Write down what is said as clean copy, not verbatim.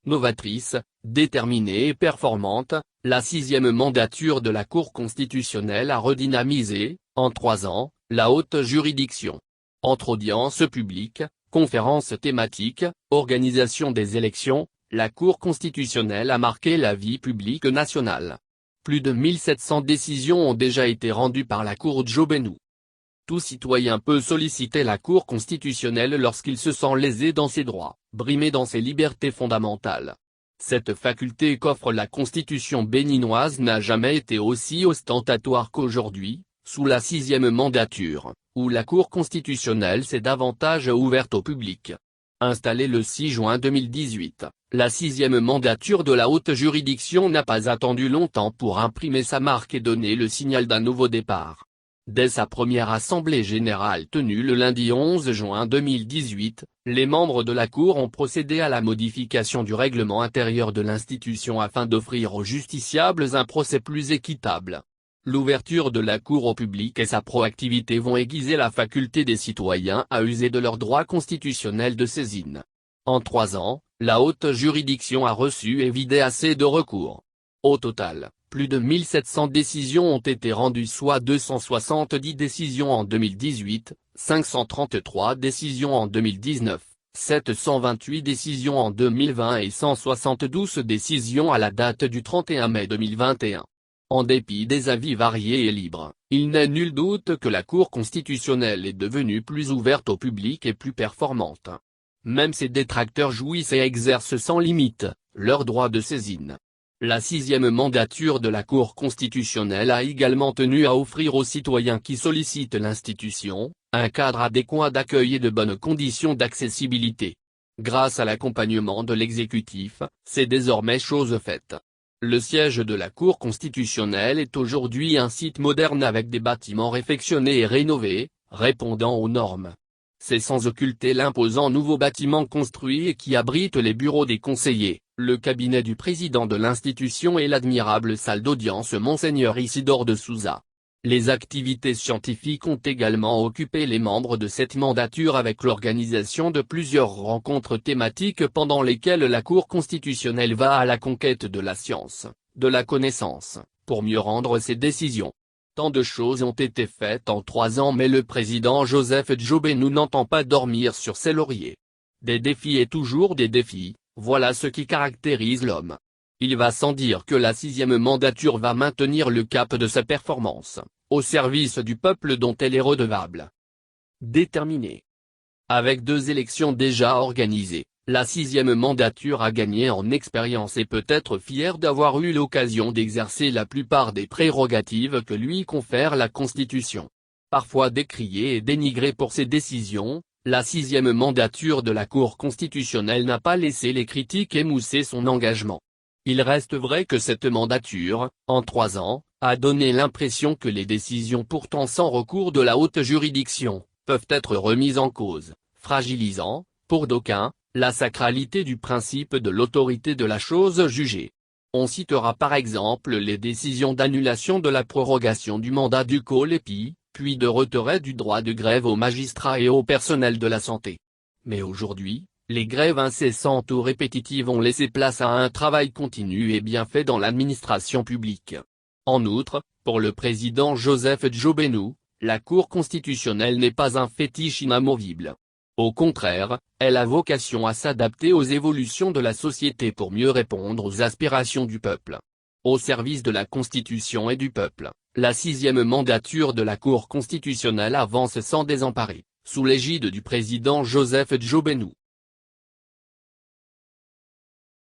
Novatrice, déterminée et performante, la 6e mandature de la Cour constitutionnelle a redynamisé, en 3 ans, la haute juridiction. Entre audiences publiques, conférences thématiques, organisation des élections, la Cour constitutionnelle a marqué la vie publique nationale. Plus de 1700 décisions ont déjà été rendues par la Cour Djobenou. Tout citoyen peut solliciter la Cour constitutionnelle lorsqu'il se sent lésé dans ses droits, brimé dans ses libertés fondamentales. Cette faculté qu'offre la Constitution béninoise n'a jamais été aussi ostentatoire qu'aujourd'hui, sous la 6e mandature, où la Cour constitutionnelle s'est davantage ouverte au public. Installée le 6 juin 2018, la 6e mandature de la haute juridiction n'a pas attendu longtemps pour imprimer sa marque et donner le signal d'un nouveau départ. Dès sa première assemblée générale tenue le lundi 11 juin 2018, les membres de la Cour ont procédé à la modification du règlement intérieur de l'institution afin d'offrir aux justiciables un procès plus équitable. L'ouverture de la Cour au public et sa proactivité vont aiguiser la faculté des citoyens à user de leur droit constitutionnel de saisine. En 3 ans, la haute juridiction a reçu et vidé assez de recours. Au total, plus de 1700 décisions ont été rendues, soit 270 décisions en 2018, 533 décisions en 2019, 728 décisions en 2020 et 172 décisions à la date du 31 mai 2021. En dépit des avis variés et libres, il n'est nul doute que la Cour constitutionnelle est devenue plus ouverte au public et plus performante. Même ses détracteurs jouissent et exercent sans limite leur droit de saisine. La 6e mandature de la Cour constitutionnelle a également tenu à offrir aux citoyens qui sollicitent l'institution, un cadre adéquat d'accueil et de bonnes conditions d'accessibilité. Grâce à l'accompagnement de l'exécutif, c'est désormais chose faite. Le siège de la Cour constitutionnelle est aujourd'hui un site moderne avec des bâtiments réfectionnés et rénovés, répondant aux normes. C'est sans occulter l'imposant nouveau bâtiment construit et qui abrite les bureaux des conseillers, le cabinet du président de l'institution et l'admirable salle d'audience Monseigneur Isidore de Souza. Les activités scientifiques ont également occupé les membres de cette mandature avec l'organisation de plusieurs rencontres thématiques pendant lesquelles la Cour constitutionnelle va à la conquête de la science, de la connaissance, pour mieux rendre ses décisions. Tant de choses ont été faites en 3 ans mais le président Joseph Djobenou n'entend pas dormir sur ses lauriers. Des défis et toujours des défis, voilà ce qui caractérise l'homme. Il va sans dire que la 6e mandature va maintenir le cap de sa performance, au service du peuple dont elle est redevable. Déterminée. Avec 2 élections déjà organisées, la 6e mandature a gagné en expérience et peut être fière d'avoir eu l'occasion d'exercer la plupart des prérogatives que lui confère la Constitution. Parfois décriée et dénigrée pour ses décisions, la 6e mandature de la Cour constitutionnelle n'a pas laissé les critiques émousser son engagement. Il reste vrai que cette mandature, en 3 ans, a donné l'impression que les décisions pourtant sans recours de la haute juridiction, peuvent être remises en cause, fragilisant, pour d'aucuns, la sacralité du principe de l'autorité de la chose jugée. On citera par exemple les décisions d'annulation de la prorogation du mandat du COLEPI, puis de retrait du droit de grève aux magistrats et au personnel de la santé. Mais aujourd'hui, les grèves incessantes ou répétitives ont laissé place à un travail continu et bien fait dans l'administration publique. En outre, pour le président Joseph Djobenou, la Cour constitutionnelle n'est pas un fétiche inamovible. Au contraire, elle a vocation à s'adapter aux évolutions de la société pour mieux répondre aux aspirations du peuple. Au service de la Constitution et du peuple, la 6e mandature de la Cour constitutionnelle avance sans désemparer, sous l'égide du président Joseph Djobenou.